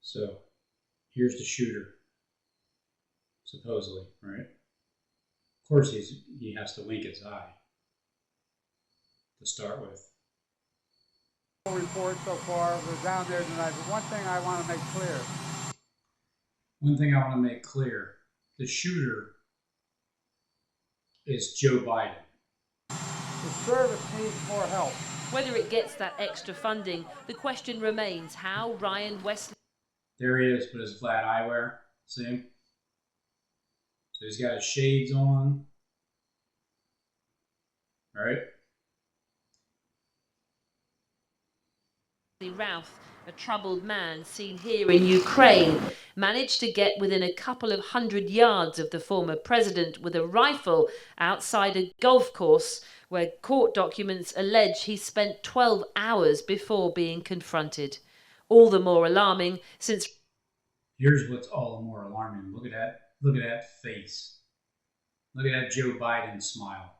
So here's the shooter, supposedly, right? Of course, he has to wink his eye to start with. Report so far. We're down there tonight, but one thing I want to make clear. The shooter is Joe Biden. The service needs more help. Whether it gets that extra funding, the question remains how Ryan WESTley... There he is with his flat eyewear. See him? So he's got his shades on. All right. Routh, a troubled man seen here in Ukraine, managed to get within a couple of 100 yards of the former president with a rifle outside a golf course where court documents allege he spent 12 hours before being confronted. All the more alarming since... Here's what's all the more alarming. Look at that. Look at that face. Look at that Joe Biden smile.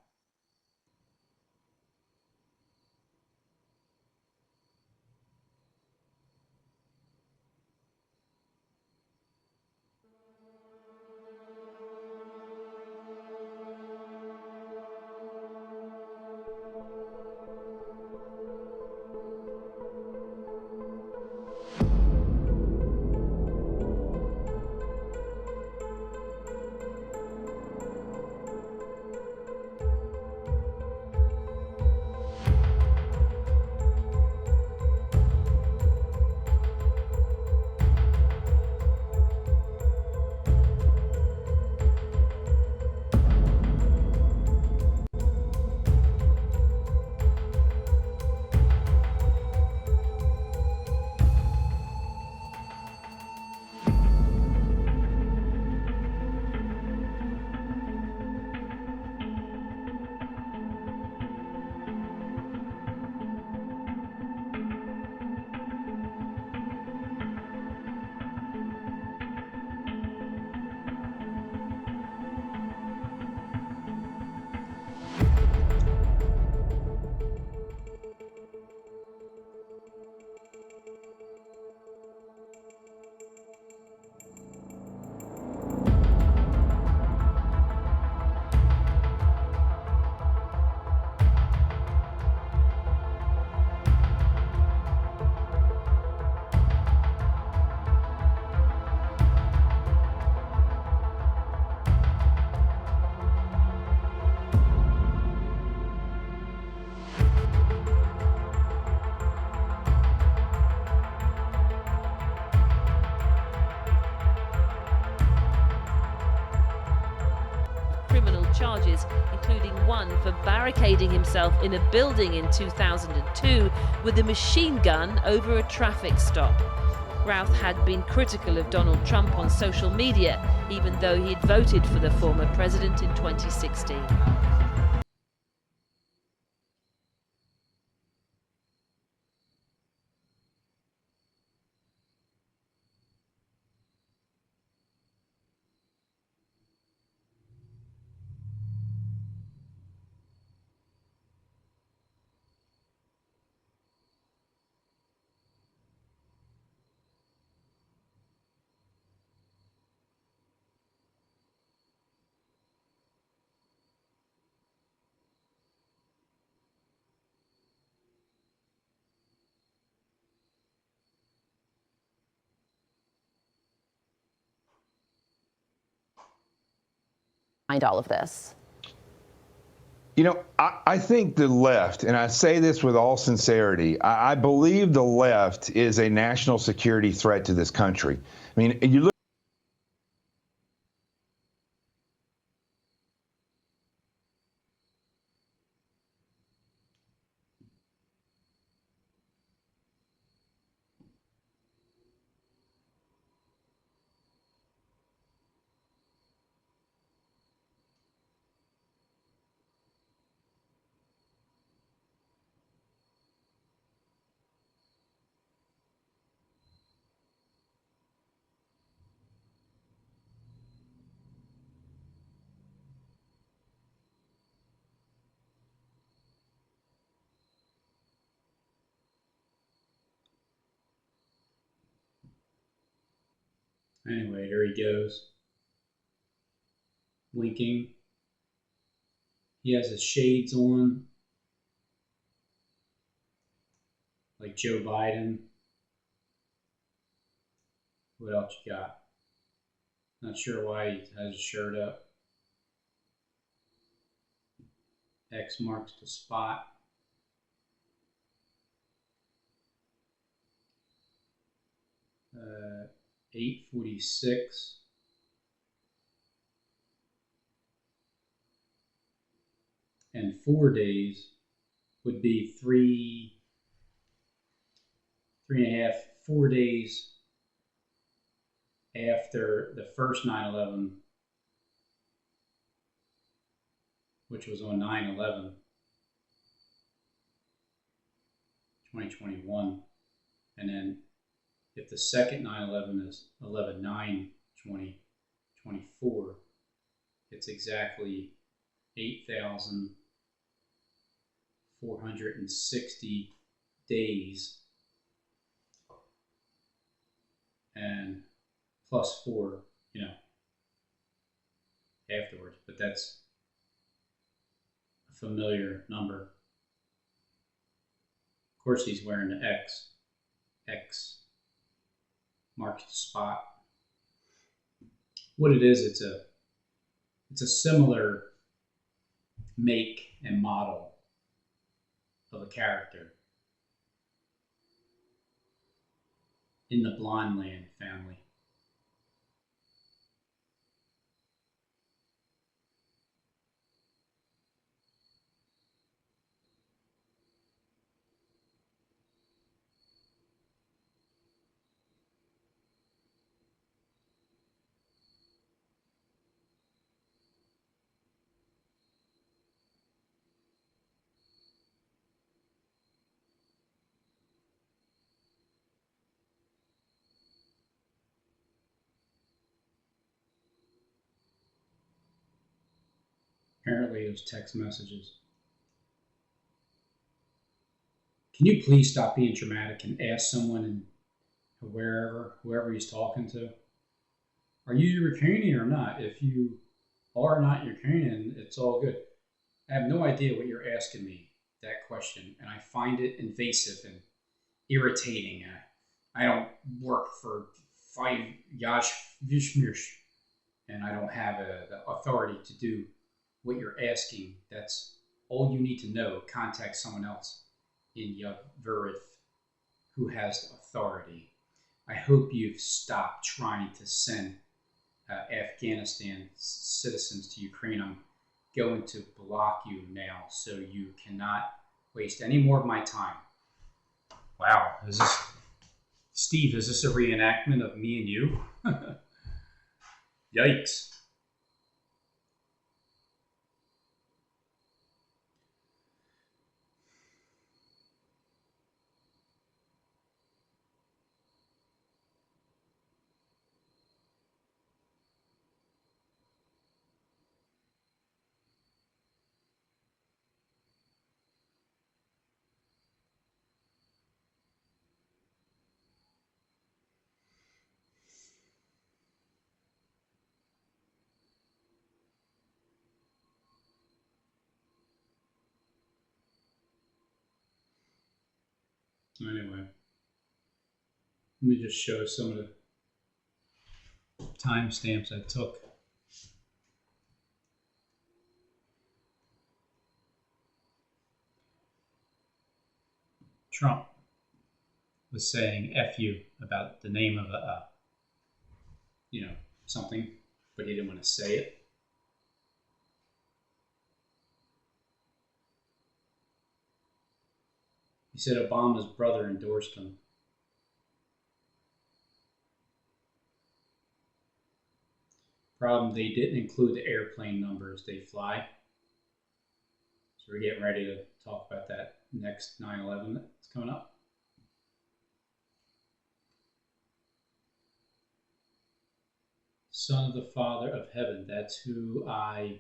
criminal charges, including one for barricading himself in a building in 2002 with a machine gun over a traffic stop. Routh had been critical of Donald Trump on social media, even though he'd voted for the former president in 2016. All of this? You know, I think the left, and I say this with all sincerity, I believe the left is a national security threat to this country. I mean, you look. Anyway, there he goes. Winking. He has his shades on, like Joe Biden. What else you got? Not sure why he has his shirt up. X marks the spot. Uh, 8:46. And 4 days would be 3.5, 4 days after the first 9/11, which was on 9/11, 2021. And then if the second 9/11 is 11/9/2024, it's exactly 8,460 days and plus 4, afterwards. But that's a familiar number. Of course, he's wearing the X. X marks the spot. What it is, it's a similar make and model of a character in the Blondeland family. Apparently, those text messages. Can you please stop being dramatic and ask someone in whoever he's talking to, are you Ukrainian or not? If you are not Ukrainian, it's all good. I have no idea what you're asking me, that question, and I find it invasive and irritating. I don't work for five Yash Vishmish, and I don't have the authority to do what you're asking. That's all you need to know. Contact someone else in Routh who has authority. I hope you've stopped trying to send Afghanistan citizens to Ukraine. I'm going to block you now so you cannot waste any more of my time. Wow, Steve, is this a reenactment of me and you? Yikes. Anyway, let me just show some of the timestamps I took. Trump was saying F you about the name of something, but he didn't want to say it. He said Obama's brother endorsed him. Problem, they didn't include the airplane numbers they fly. So we're getting ready to talk about that next 9/11 that's coming up. Son of the Father of Heaven, that's who I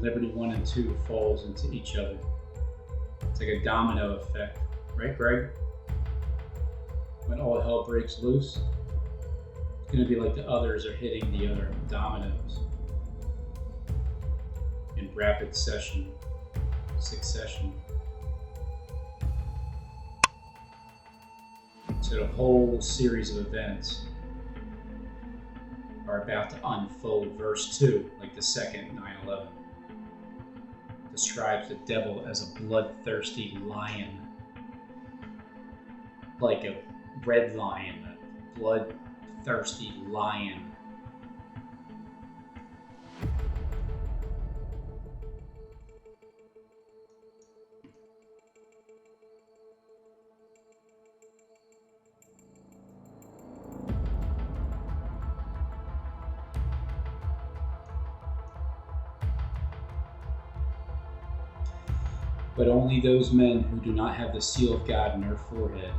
Liberty 1 and 2 falls into each other. It's like a domino effect, right, Greg? When all hell breaks loose, it's going to be like the others are hitting the other dominoes in rapid succession. So the whole series of events are about to unfold. Verse 2, like the second 9/11, describes the devil as a bloodthirsty lion, like a red lion, a bloodthirsty lion. But only those men who do not have the seal of God in their forehead.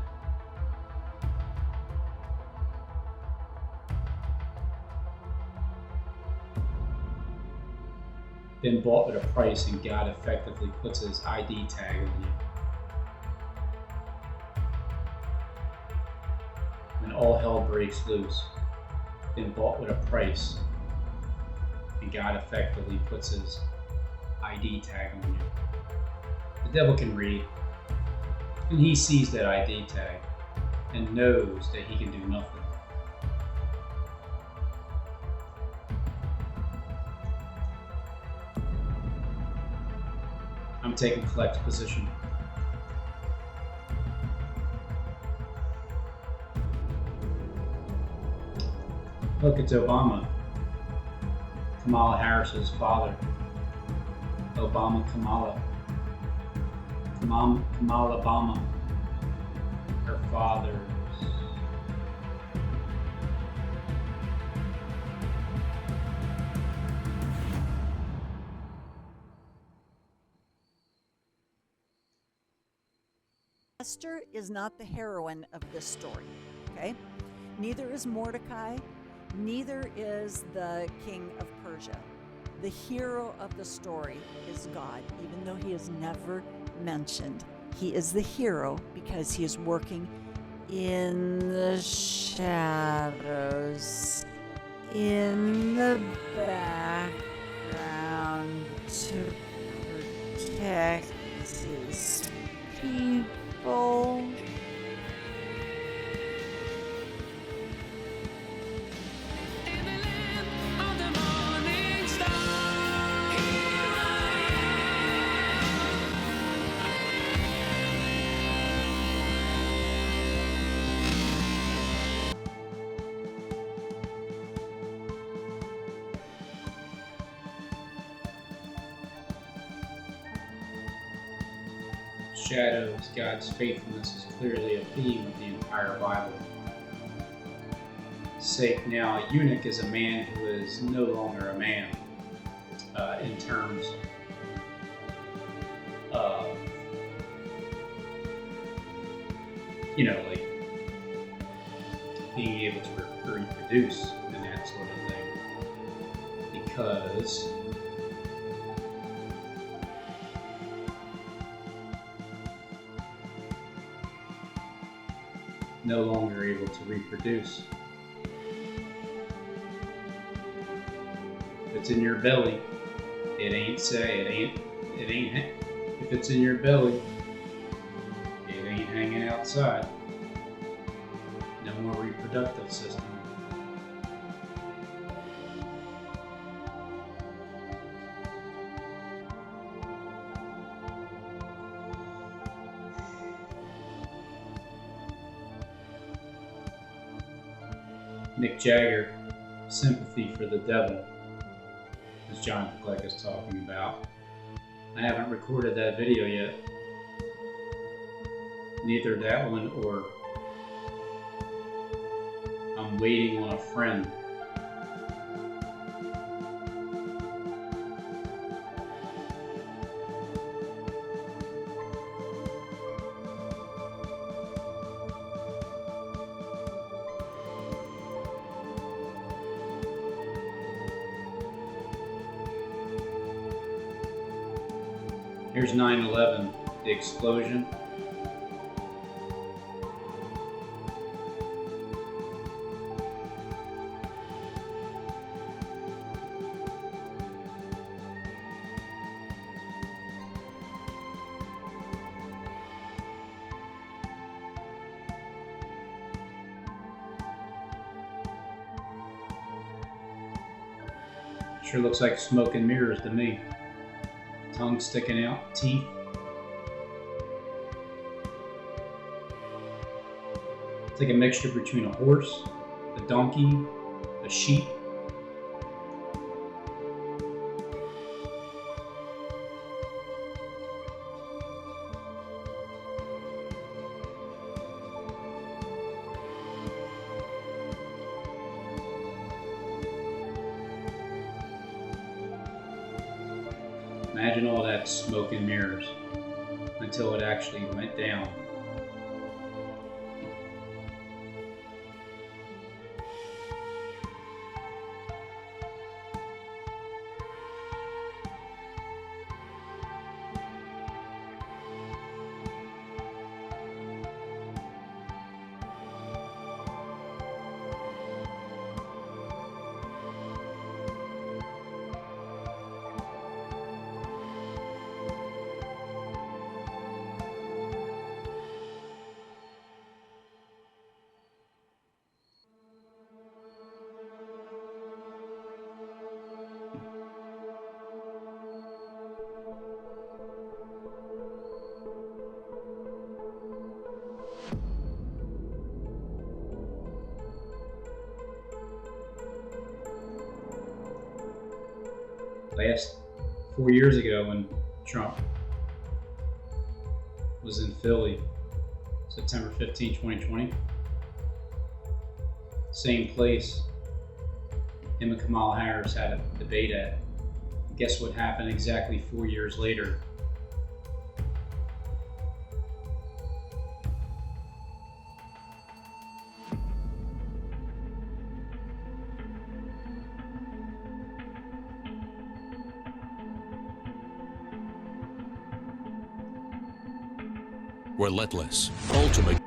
Been bought at a price, and God effectively puts his ID tag on you. When all hell breaks loose, been bought with a price, and God effectively puts his ID tag on you. The devil can read, and he sees that ID tag and knows that he can do nothing. I'm taking collect position. Look, it's Obama. Kamala Harris's father. Obama Kamala. Kamala Obama. Her father's. Esther is not the heroine of this story, okay? Neither is Mordecai, neither is the king of Persia. The hero of the story is God, even though he is never mentioned. He is the hero because he is working in the shadows, in the background to protect his people. Shadows, God's faithfulness is clearly a theme of the entire Bible. Sake now, a eunuch is a man who is no longer a man in terms of, like being able to reproduce and that sort of thing. Because no longer able to reproduce. If it's in your belly, it ain't. If it's in your belly, it ain't hanging outside. No more reproductive system. Mick Jagger, sympathy for the devil, as John Fleck is talking about. I haven't recorded that video yet. Neither that one or I'm waiting on a friend. Here's 9/11, the explosion. Sure looks like smoke and mirrors to me. Tongue sticking out, teeth. It's like a mixture between a horse, a donkey, a sheep. Imagine all that smoke and mirrors until it actually went down. Last 4 years ago when Trump was in Philly, September 15, 2020. Same place him and Kamala Harris had a debate at. Guess what happened exactly 4 years later? Relentless, ultimate.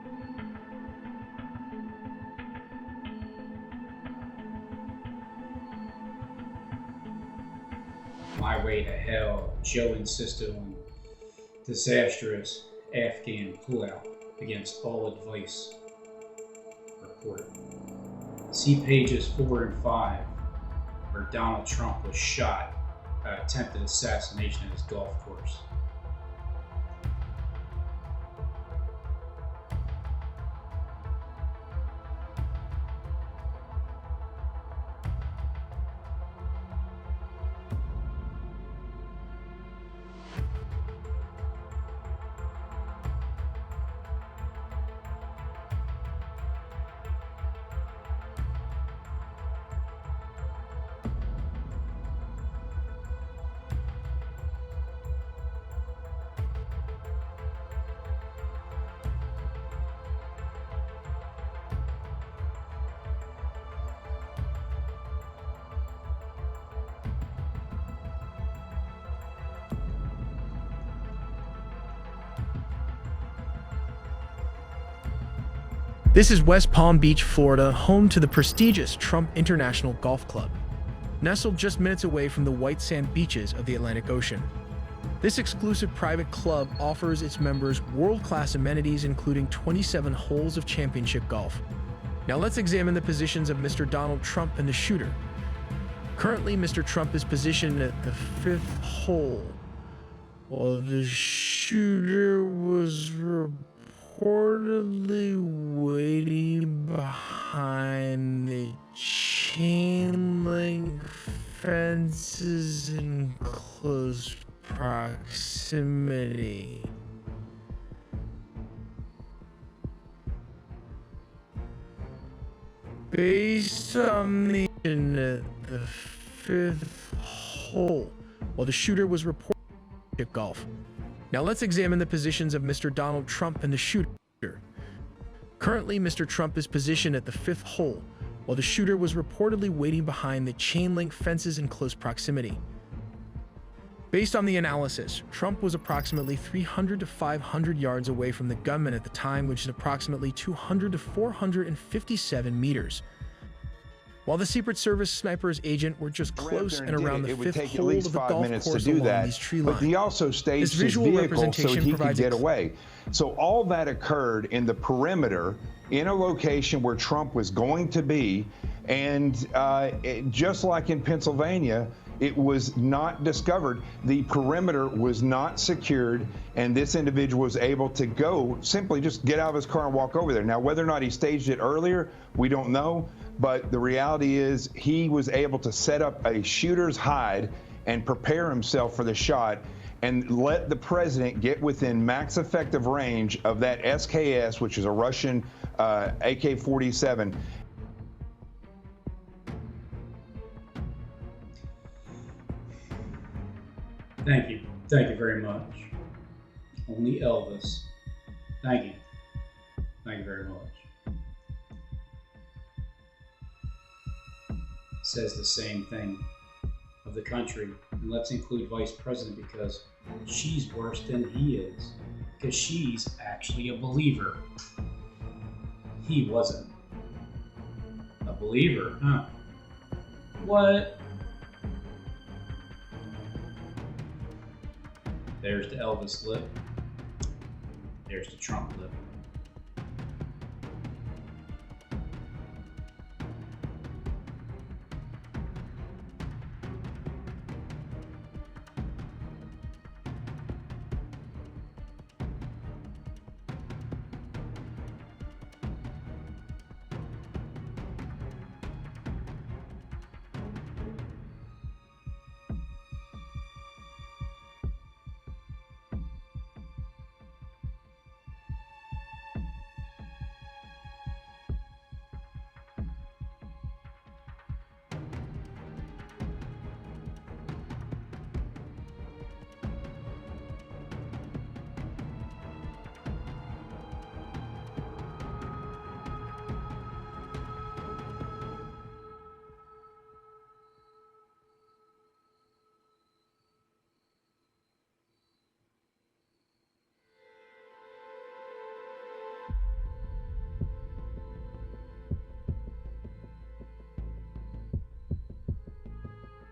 My way to hell, Joe insisted on disastrous Afghan pullout against all advice. Report. See pages 4 and 5, where Donald Trump was shot by attempted assassination at his golf course. This is West Palm Beach, Florida, home to the prestigious Trump International Golf Club, nestled just minutes away from the white sand beaches of the Atlantic Ocean. This exclusive private club offers its members world-class amenities, including 27 holes of championship golf. Now let's examine the positions of Mr. Donald Trump and the shooter. Currently, Mr. Trump is positioned at the 5th hole, while the shooter was reportedly waiting behind the chain link fences in close proximity. Based on the at the 5th hole, while the shooter was reported at golf. Now let's examine the positions of Mr. Donald Trump and the shooter. Currently, Mr. Trump is positioned at the 5th hole, while the shooter was reportedly waiting behind the chain link fences in close proximity. Based on the analysis, Trump was approximately 300 to 500 yards away from the gunman at the time, which is approximately 200 to 457 meters. While the Secret Service sniper's agent were just close and around the fifth hole of the golf course along these tree lines. But he also staged his vehicle so he could get away. So all that occurred in the perimeter, in a location where Trump was going to be, and just like in Pennsylvania, it was not discovered. The perimeter was not secured, and this individual was able to go, simply just get out of his car and walk over there. Now, whether or not he staged it earlier, we don't know, but the reality is he was able to set up a shooter's hide and prepare himself for the shot and let the president get within max effective range of that SKS, which is a Russian AK-47. Thank you. Thank you very much. Only Elvis. Thank you. Thank you very much. Says the same thing of the country. And let's include Vice President because she's worse than he is. Because she's actually a believer. He wasn't. A believer, huh? What? There's the Elvis lip. There's the Trump lip.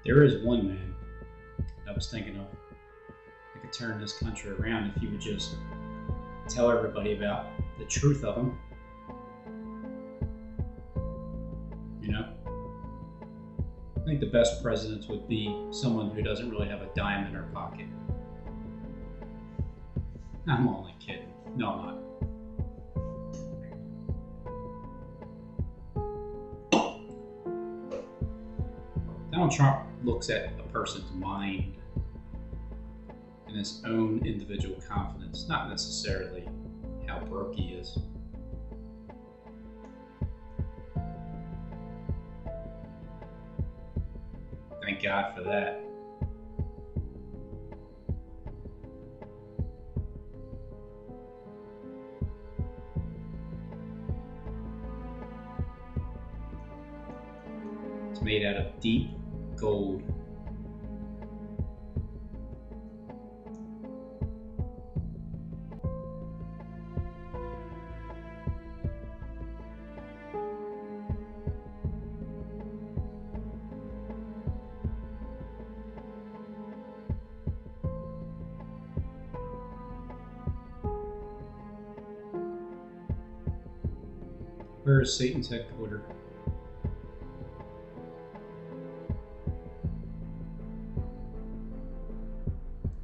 There is one man I was thinking of that could turn this country around if he would just tell everybody about the truth of him. You know? I think the best presidents would be someone who doesn't really have a dime in their pocket. I'm only kidding. No, I'm not. Donald Trump looks at a person's mind and his own individual confidence, not necessarily how broke he is. Thank God for that. It's made out of deep gold. Where is Satan's headquarters?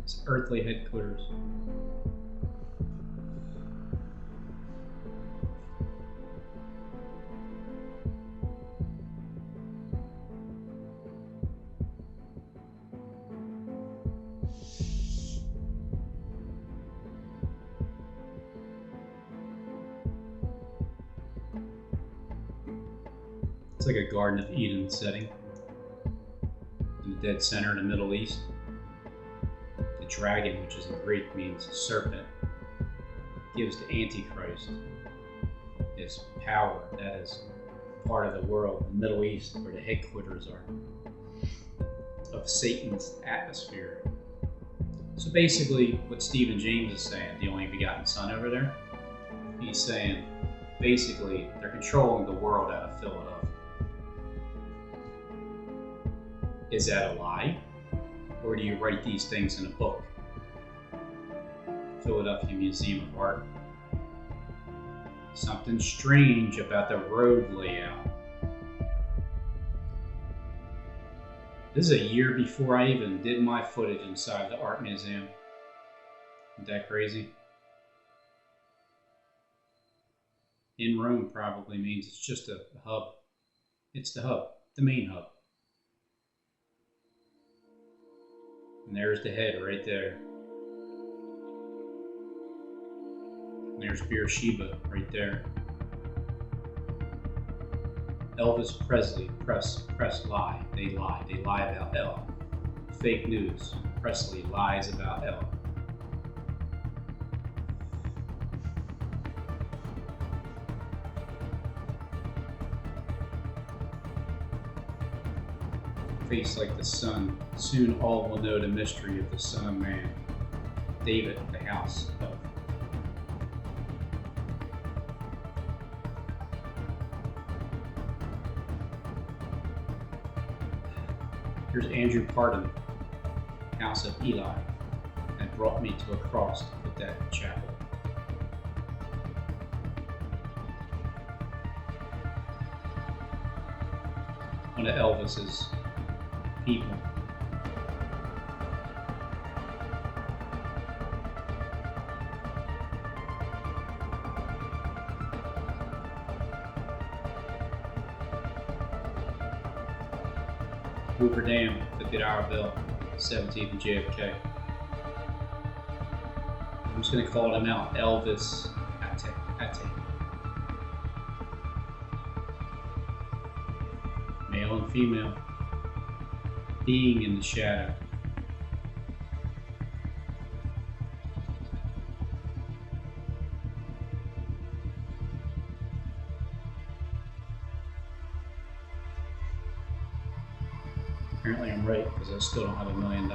His earthly headquarters. It's like a Garden of Eden setting in the dead center in the Middle East. The dragon, which is in Greek means serpent, gives the Antichrist this power that is part of the world, the Middle East, where the headquarters are of Satan's atmosphere. So basically, what Stephen James is saying, the only begotten Son over there, he's saying, basically, they're controlling the world out of Philadelphia. Is that a lie? Or do you write these things in a book? Philadelphia Museum of Art. Something strange about the road layout. This is a year before I even did my footage inside the art museum. Isn't that crazy? In Rome probably means it's just a hub. It's the hub, the main hub. And there's the head right there. And there's Beersheba right there. Elvis Presley, press lie. They lie. They lie about Ella. Fake news. Pressley lies about Ella. Face like the sun. Soon all will know the mystery of the Son of Man. David, the house of. Here's Andrew Pardon, house of Eli, that brought me to a cross to put that in chapel. One of Elvis's people. Hoover Dam, $50 bill, 17th and JFK. I'm just going to call him out, Elvis Ate. Male and female, being in the shadow. Apparently I'm right, because I still don't have $1 million.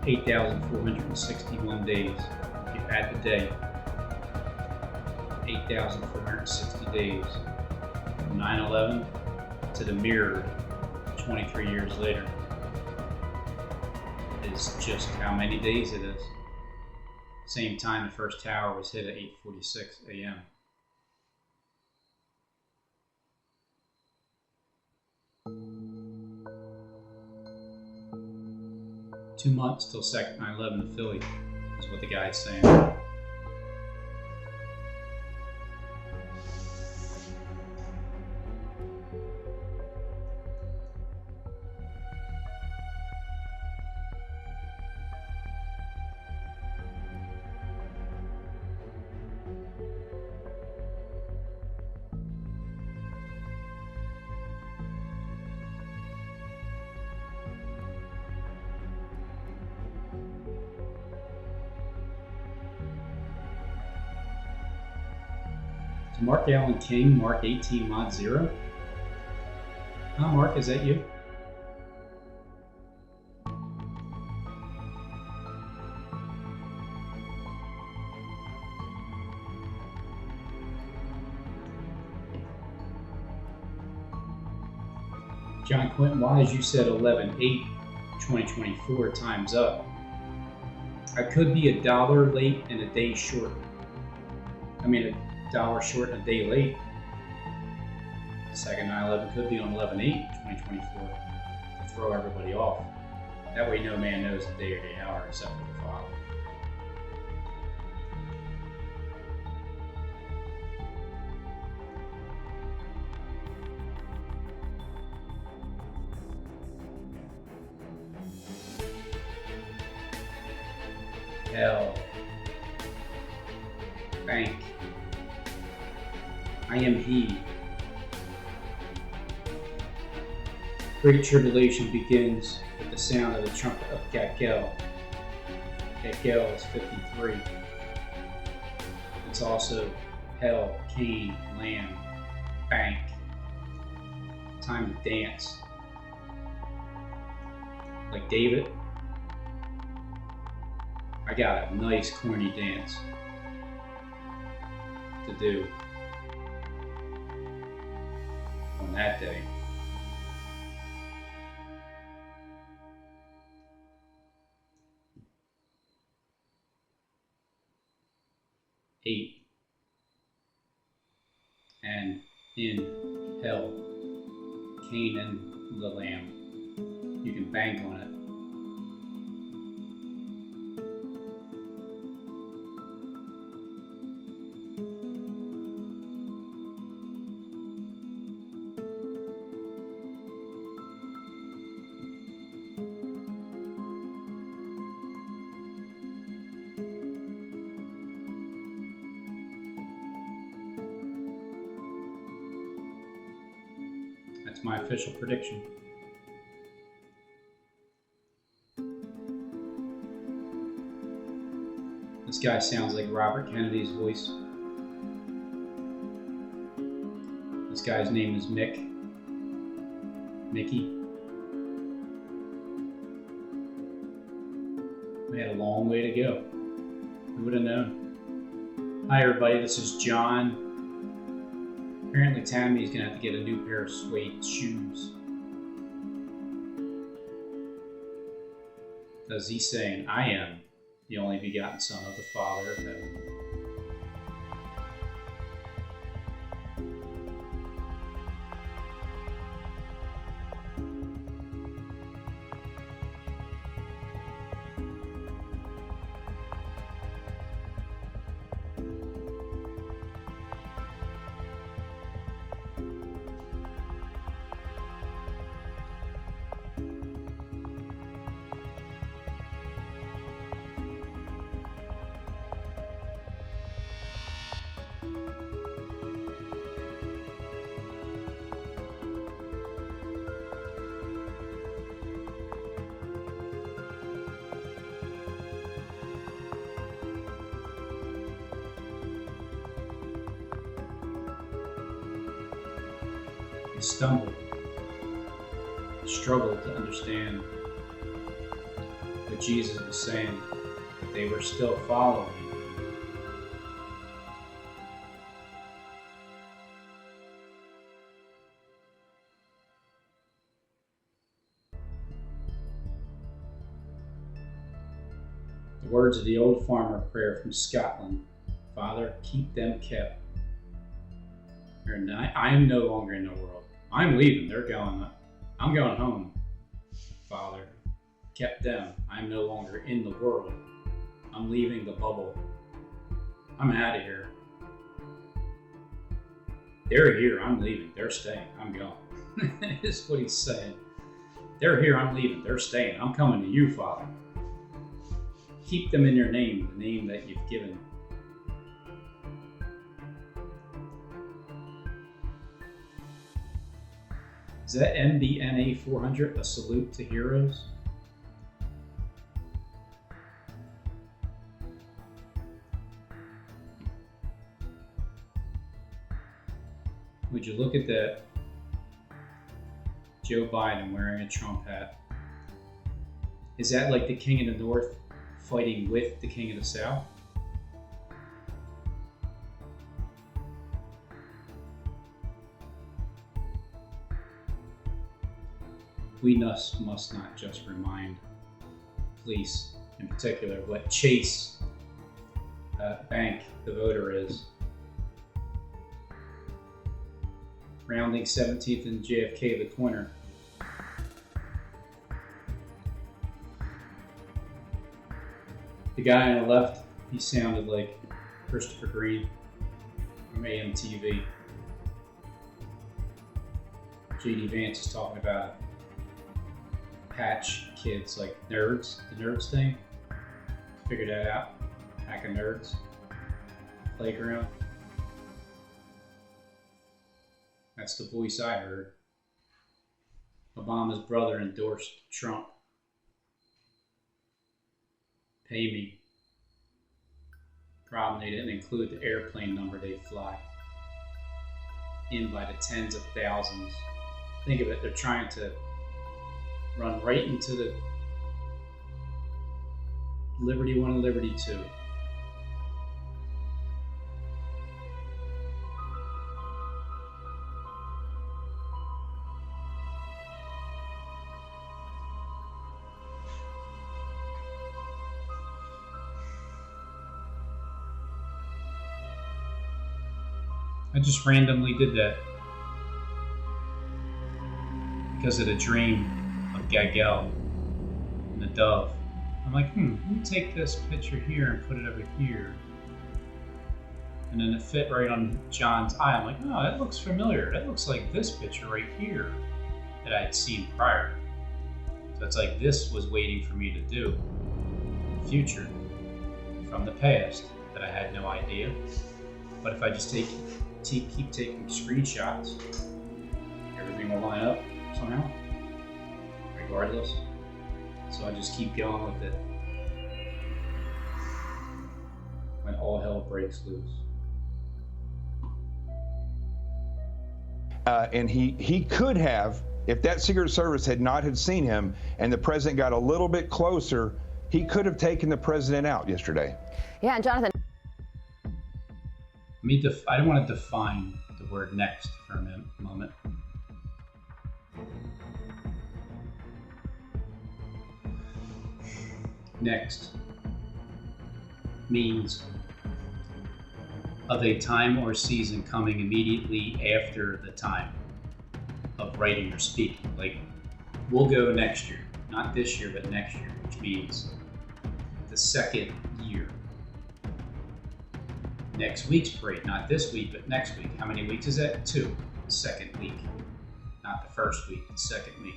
$8,461 days. If you add the day, 8,460 days from 9/11 to the mirror 23 years later is just how many days it is. Same time the first tower was hit at 8:46 a.m. "2 months till second 9/11 in Philly," is what the guy's saying. To Mark Allen King, Mark 18 Mod 0. Huh, Mark, is that you? John Quentin Wise, you said 11/8/2024 times up. I could be $1 late and a day short. $1 short and a day late. Second 9/11 could be on 11/8/2024 to throw everybody off. That way no man knows the day or the hour except for the Father. Hell. Bank. I am he. Great tribulation begins with the sound of the trumpet of Gagel. Gagel is 53. It's also hell, Cain, lamb, bank. Time to dance. Like David, I got a nice corny dance to do on that day. Eight. And in hell, Cain and the lamb. You can bank on it. That's my official prediction. This guy sounds like Robert Kennedy's voice. This guy's name is Mickey. We had a long way to go. Who would have known? Hi everybody, this is John. Apparently Tammy's gonna have to get a new pair of suede shoes. Because he's saying, I am the only begotten Son of the Father of heaven. They stumbled, struggled to understand what Jesus was saying, but they were still following. The words of the old farmer prayer from Scotland, Father, keep them kept. I am no longer in the world. I'm leaving. They're going. I'm going home. Father, kept them. I'm no longer in the world. I'm leaving the bubble. I'm out of here. They're here. I'm leaving. They're staying. I'm going. That's what he's saying. They're here. I'm leaving. They're staying. I'm coming to you, Father. Keep them in your name, the name that you've given. Is that MBNA 400 a salute to heroes? Would you look at that? Joe Biden wearing a Trump hat. Is that like the King of the North fighting with the King of the South? We must not just remind police, in particular, what Chase Bank, the voter, is. Rounding 17th and JFK, the corner. The guy on the left, he sounded like Christopher Green from AMTV. J.D. Vance is talking about patch kids like nerds, the nerds thing. Figured that out. Pack of nerds. Playground. That's the voice I heard. Obama's brother endorsed Trump. Pay me. Problem, they didn't include the airplane number they fly in by the tens of thousands. Think of it, they're trying to run right into the Liberty 1 and Liberty 2. I just randomly did that because of the dream of Gagel and the dove. I'm like, let me take this picture here and put it over here. And then it fit right on John's eye. I'm like, oh, that looks familiar. That looks like this picture right here that I had seen prior. So it's like this was waiting for me to do. Future from the past that I had no idea. But if I just keep taking screenshots, everything will line up somehow, regardless. So I just keep going with it when all hell breaks loose. And he could have, if that Secret Service had not had seen him and the president got a little bit closer, he could have taken the president out yesterday. Yeah, and Jonathan. I don't want to define the word next for a moment. Next means of a time or season coming immediately after the time of writing or speaking. Like, we'll go next year, not this year, but next year, which means the second year. Next week's parade, not this week, but next week. How many weeks is that? 2. The second week. Not the first week, the second week.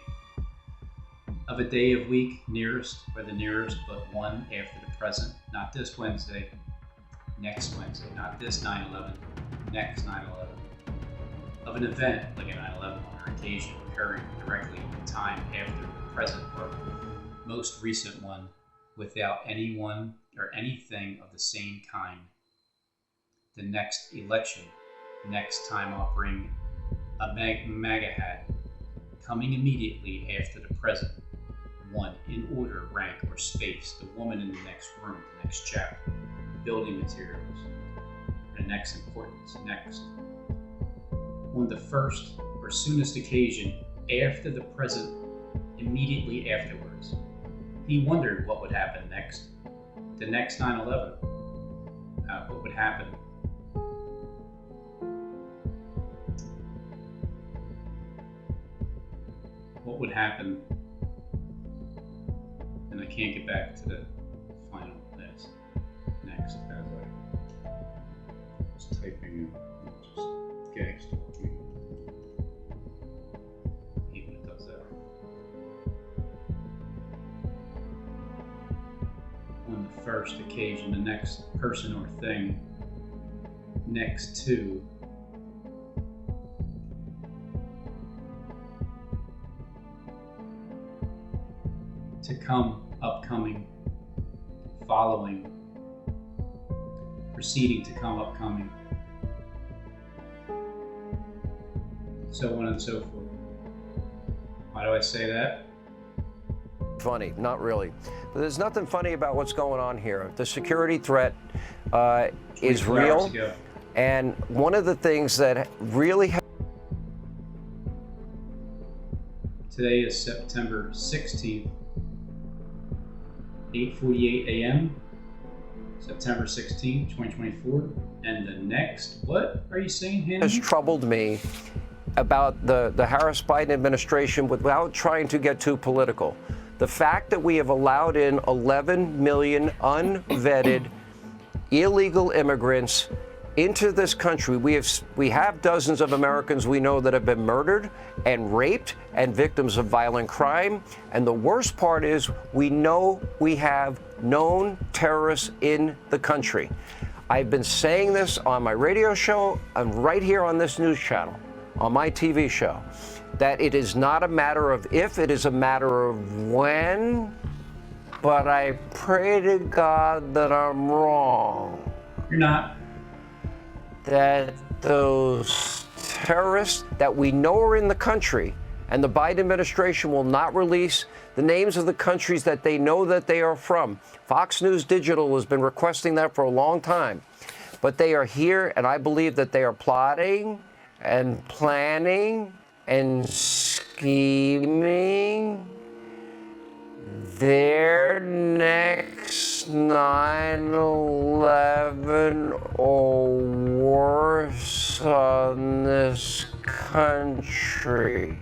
Of a day of week, nearest, or the nearest, but one after the present. Not this Wednesday, next Wednesday. Not this 9/11, next 9/11. Of an event, like a 9/11 or occasion occurring directly in time after the present or most recent one, without anyone or anything of the same kind. The next election, next time I'll bring a MAGA hat, coming immediately after the present. 1, in order, rank, or space, the woman in the next room, the next chapter, building materials, the next importance, next. On the first or soonest occasion after the present, immediately afterwards. He wondered what would happen next. The next 9/11. What would happen? What would happen? And I can't get back to the final list. Next, as I was typing in, just gags talking. Even it does that. On the first occasion, the next person or thing next to come, upcoming, following, proceeding to come, upcoming, so on and so forth. Why do I say that? Funny, not really. But there's nothing funny about what's going on here. The security threat is real. And one of the things that really Today is September 16th. 8:48 a.m. September 16th, 2024. And the next, what are you saying, Hannah? has troubled me about the Harris-Biden administration, without trying to get too political. The fact that we have allowed in 11 million unvetted illegal immigrants into this country. We have dozens of Americans we know that have been murdered and raped and victims of violent crime. And the worst part is we know we have known terrorists in the country. I've been saying this on my radio show and right here on this news channel, on my TV show, that it is not a matter of if, it is a matter of when. But I pray to God that I'm wrong. You're not. That those terrorists that we know are in the country, and the Biden administration will not release the names of the countries that they know that they are from. Fox News Digital has been requesting that for a long time. But they are here, and I believe that they are plotting and planning and scheming their next 9/11 or worse on this country.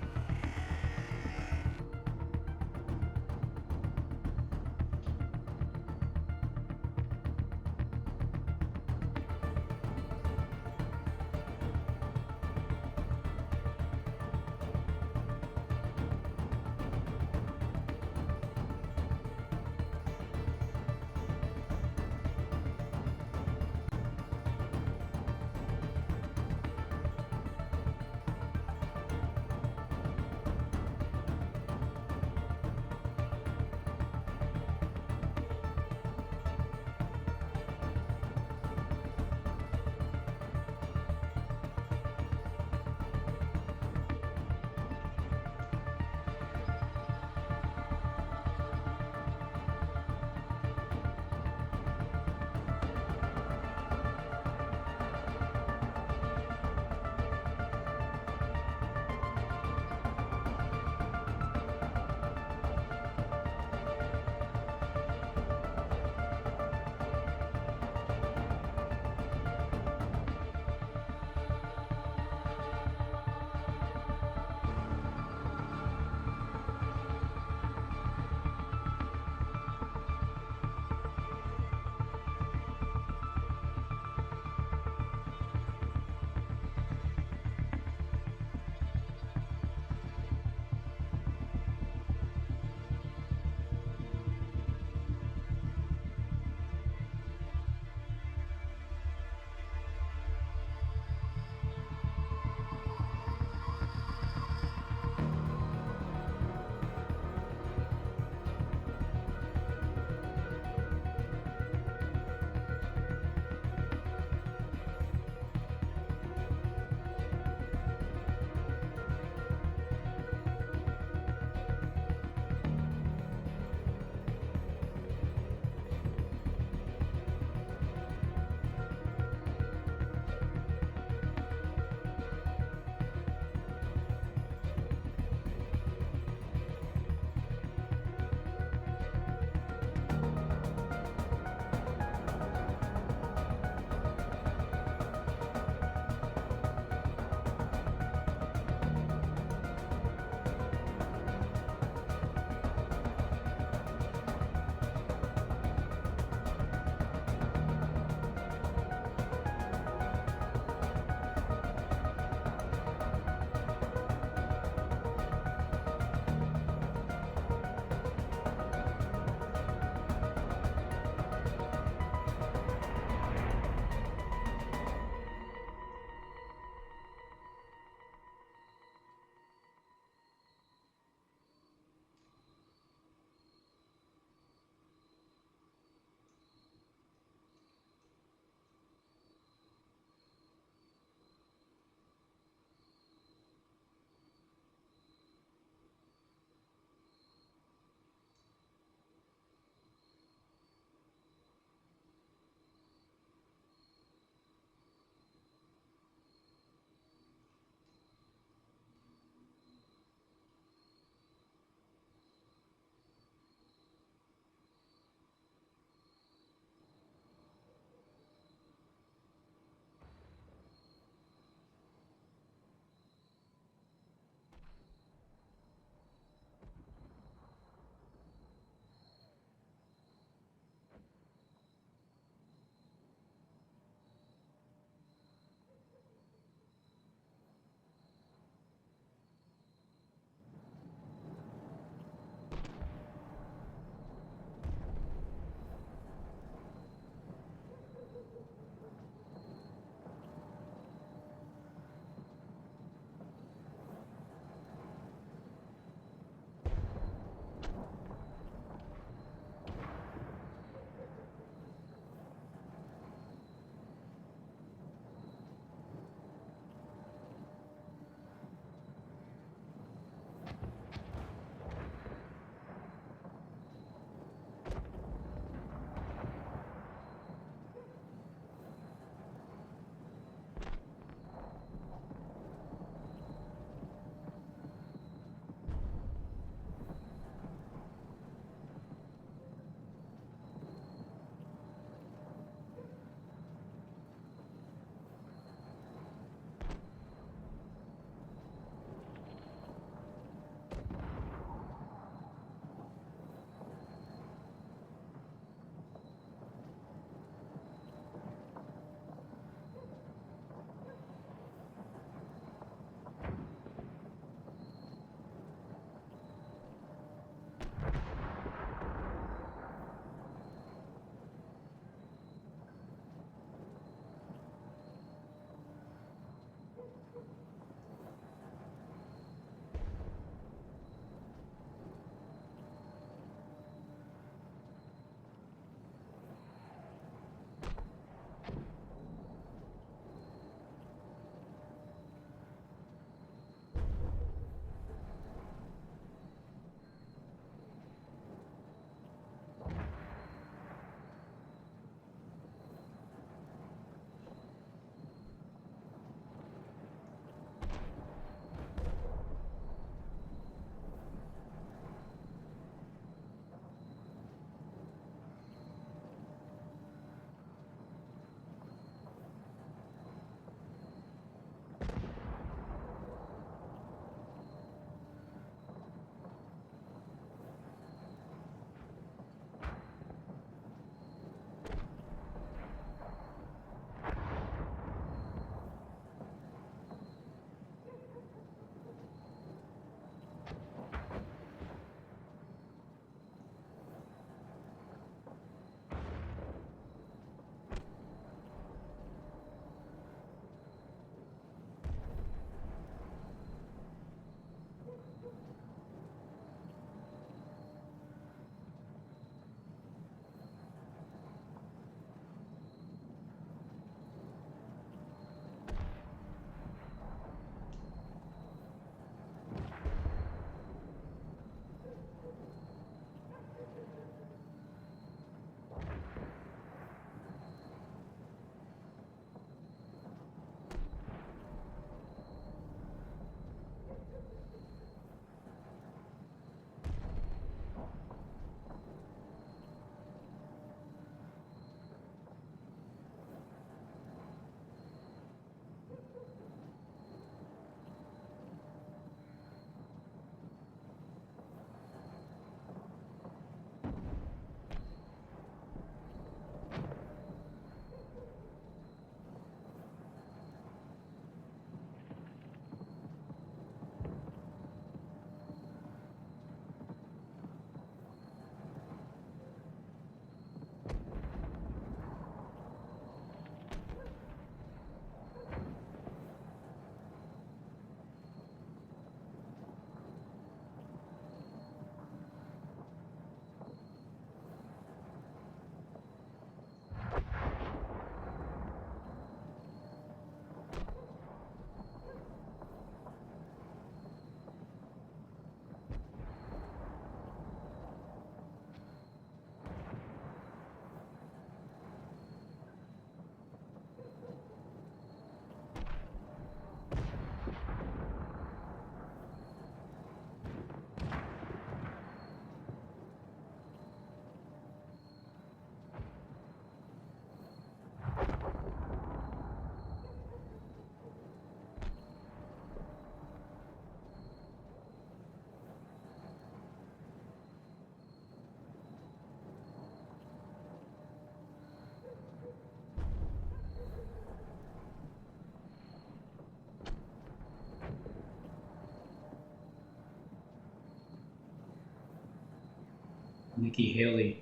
Nikki Haley,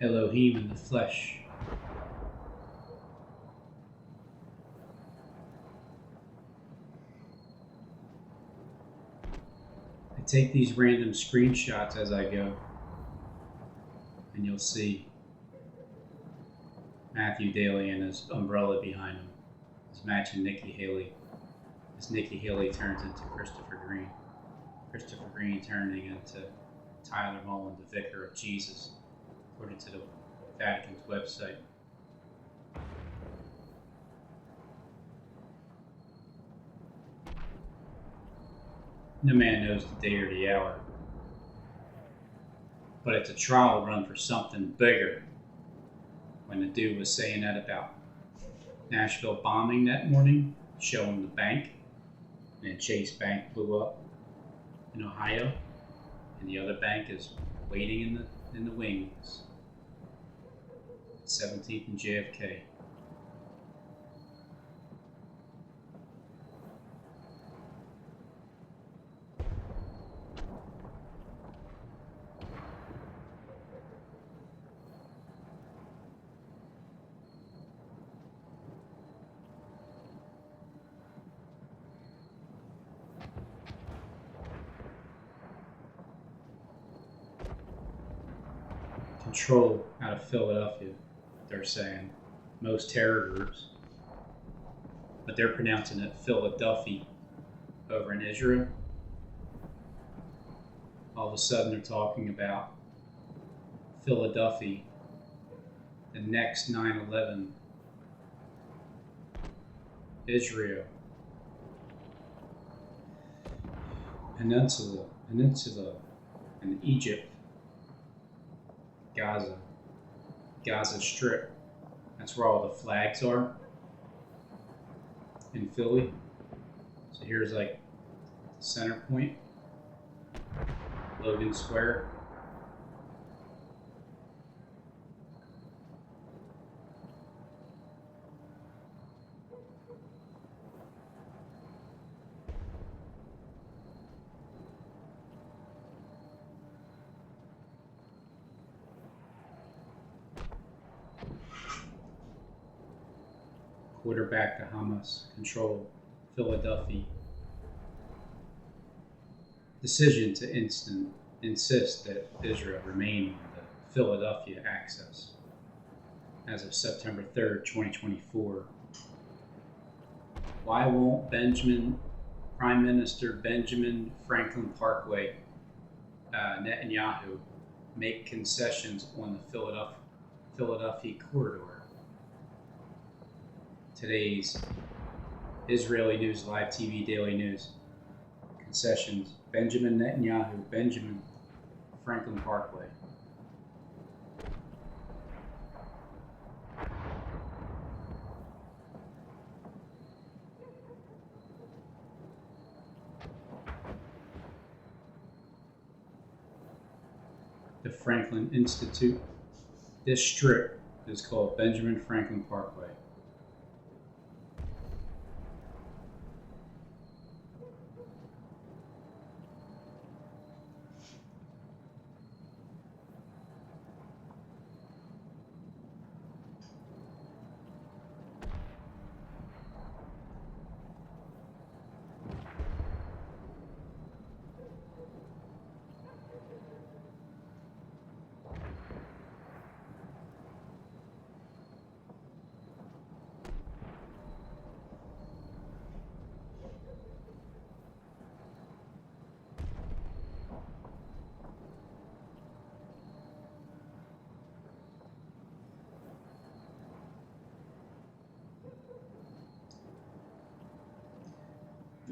Elohim in the flesh. I take these random screenshots as I go, and you'll see Matthew Daly and his umbrella behind him is matching Nikki Haley, as Nikki Haley turns into Christopher Green. Christopher Green turning into Tyler Mullen, the Vicar of Jesus, according to the Vatican's website. No man knows the day or the hour, but it's a trial run for something bigger. When the dude was saying that about Nashville bombing that morning, showing the bank, and Chase Bank blew up in Ohio, and the other bank is waiting in the wings. 17th and JFK. Control out of Philadelphia, they're saying. Most terror groups. But they're pronouncing it Philadelphia over in Israel. All of a sudden they're talking about Philadelphia, the next 9/11, Israel, Peninsula, and Egypt, Gaza Strip. That's where all the flags are in Philly. So here's like the center point, Logan Square. Quarterback to Hamas, control Philadelphia. Decision to insist that Israel remain on the Philadelphia axis as of September 3rd, 2024. Why won't Prime Minister Benjamin Franklin Parkway Netanyahu make concessions on the Philadelphia corridor? Today's Israeli News Live TV Daily News. Concessions. Benjamin Netanyahu, Benjamin Franklin Parkway. The Franklin Institute. This strip is called Benjamin Franklin Parkway.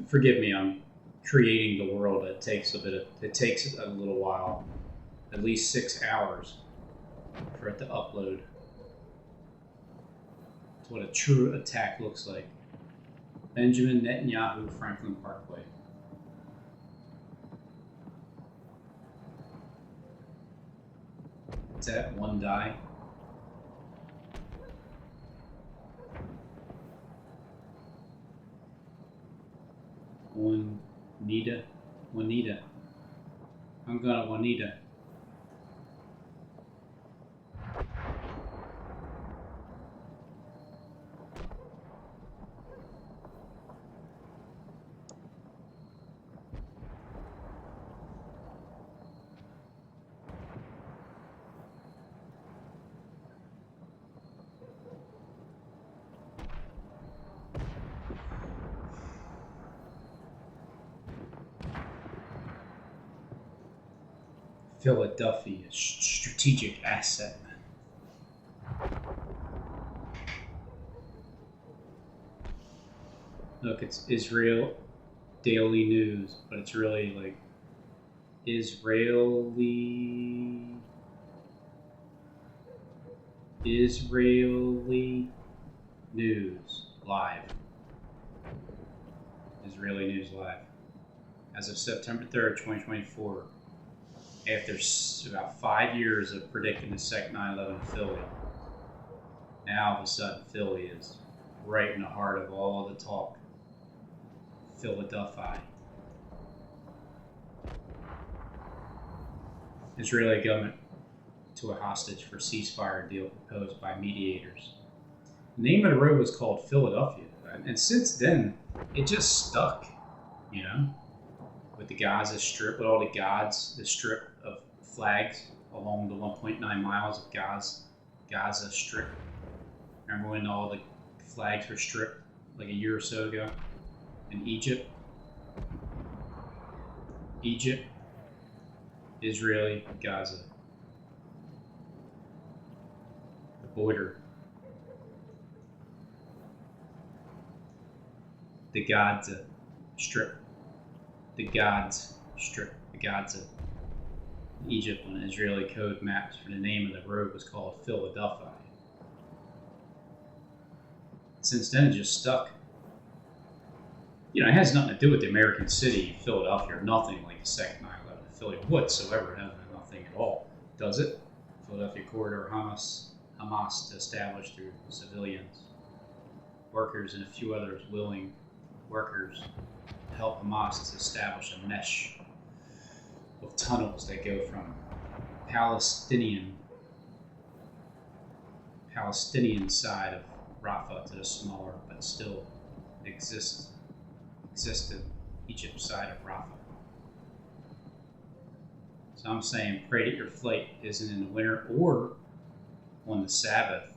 Forgive me, I'm creating the world. It takes a little while, at least 6 hours for it to upload. That's what a true attack looks like. Benjamin Netanyahu, Franklin Parkway. Is that one die? Juanita. I'm gonna Juanita. Philadelphia, strategic asset. Look, it's Israel Daily News, but it's really like Israeli News Live. Israeli News Live. As of September 3rd, 2024, after about 5 years of predicting the second 9/11 in Philly, now all of a sudden Philly is right in the heart of all the talk. Philadelphia. Israeli government to a hostage for ceasefire deal proposed by mediators. The name of the road was called Philadelphia, and since then, it just stuck, you know, with the Gaza Strip, with all the gods, the strip of flags along the 1.9 miles of Gaza Strip. Remember when all the flags were stripped like a year or so ago in Egypt? Israeli, Gaza. The border. The Gaza Strip. The Gaza Strip. The Gaza. Egypt on Israeli code maps for the name of the road was called Philadelphia. Since then, it just stuck. You know, it has nothing to do with the American city, Philadelphia, or nothing like the second 9/11 in Philly whatsoever. It has nothing at all, does it? Philadelphia corridor Hamas established through civilians, workers, and a few others willing workers to help Hamas to establish a mesh of tunnels that go from Palestinian side of Rafah to the smaller but still existed Egypt side of Rafah. So I'm saying pray that your flight isn't in the winter or on the Sabbath.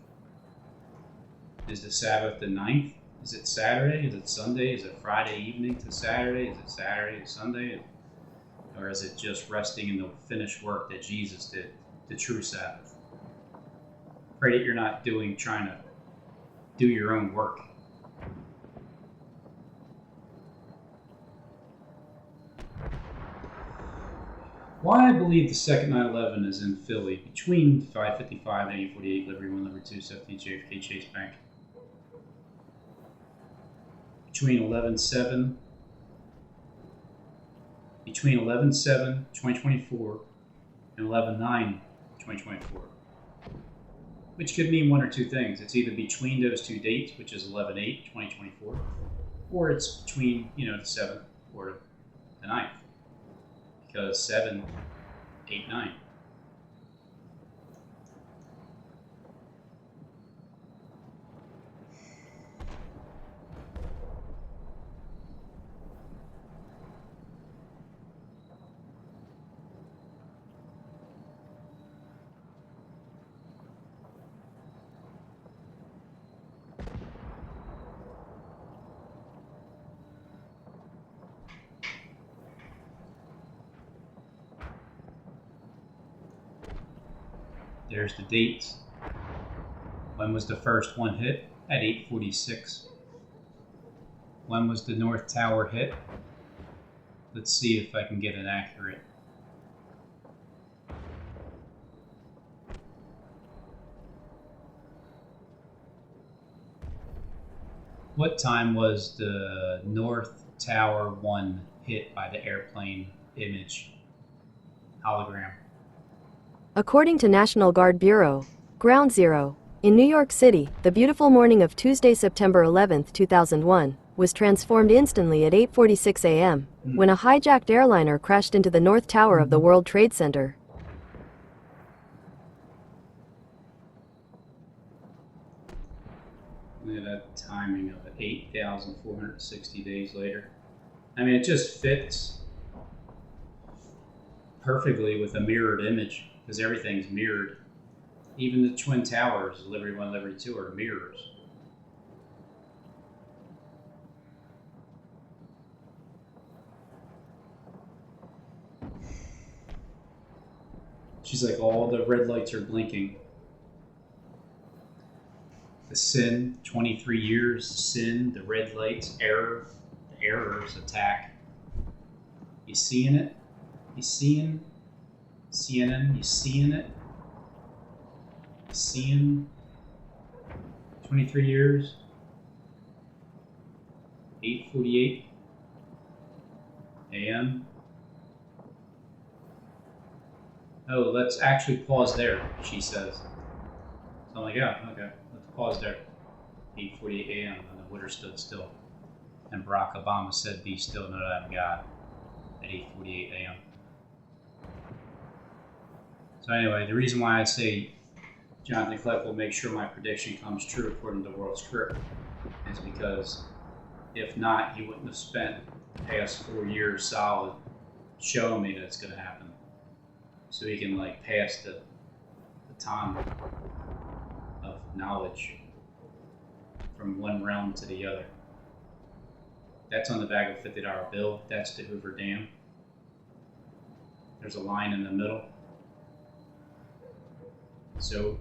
Is the Sabbath the 9th? Is it Saturday? Is it Sunday? Is it Friday evening to Saturday? Is it Saturday to Sunday? Or is it just resting in the finished work that Jesus did, the true Sabbath? Pray that you're not trying to do your own work. Why I believe the second 9/11 is in Philly between 555 and 848, Liberty 1, Liberty 2, 17 JFK Chase Bank. Between 11/7/2024 and 11/9/2024. Which could mean one or two things. It's either between those two dates, which is 11/8/2024, or it's between, the 7th or the 9th. Because 7, 8, 9. There's the dates. When was the first one hit? At 8:46. When was the North Tower hit? Let's see if I can get it accurate. What time was the North Tower 1 hit by the airplane image hologram? According to National Guard Bureau, Ground Zero, in New York City, the beautiful morning of Tuesday, September 11, 2001, was transformed instantly at 8:46 a.m. when a hijacked airliner crashed into the North Tower of the World Trade Center. Look at that timing of it, 8,460 days later. I mean, it just fits perfectly with a mirrored image. Because everything's mirrored. Even the Twin Towers, Liberty 1, Liberty 2, are mirrors. She's like, all the red lights are blinking. The sin, 23 years, sin, the red lights, error, the errors, attack. You seeing it? You seeing CNN? You seeing it? You seeing 23 years? 8:48 a.m. Oh, let's actually pause there, she says. So I'm like, yeah, okay, let's pause there. 8:48 a.m. and the water stood still. And Barack Obama said, "Be still, know that I'm God," at 8:48 a.m. So anyway, the reason why I say Jonathan Kleck will make sure my prediction comes true according to World Script is because if not, he wouldn't have spent the past 4 years solid showing me that it's going to happen. So he can like pass the baton of knowledge from one realm to the other. That's on the back of a $50 bill. That's the Hoover Dam. There's a line in the middle. So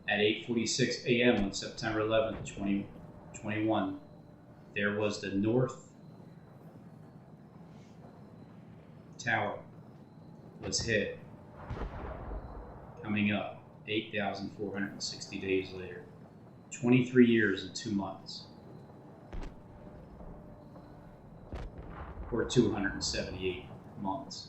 at 8:46 a.m. on September 11th, 2021, there was the North Tower was hit, coming up 8,460 days later. 23 years and 2 months. Or 278 months.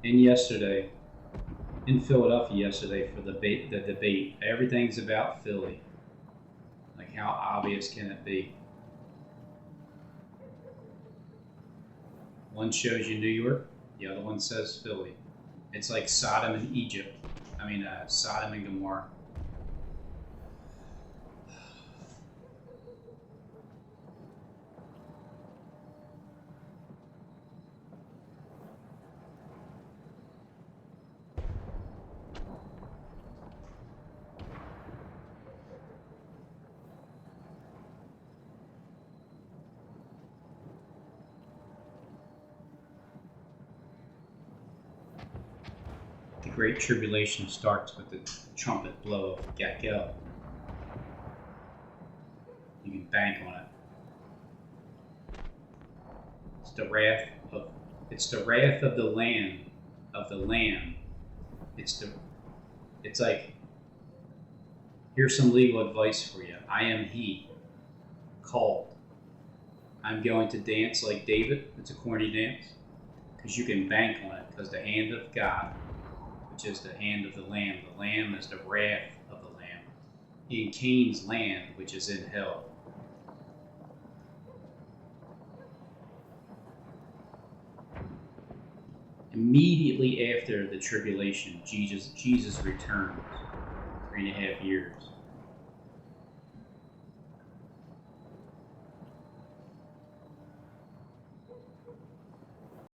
And yesterday, in Philadelphia yesterday for the debate, everything's about Philly. Like, how obvious can it be? One shows you New York, the other one says Philly. It's like Sodom and Egypt. Sodom and Gomorrah. The Great Tribulation starts with the trumpet blow of Gakel. You can bank on it. It's the wrath of the Lamb. It's like, here's some legal advice for you. I am he, called. I'm going to dance like David. It's a corny dance, because you can bank on it, because the hand of God, which is the hand of the Lamb is the wrath of the Lamb, in Cain's land, which is in hell. Immediately after the tribulation, Jesus returns, 3.5 years.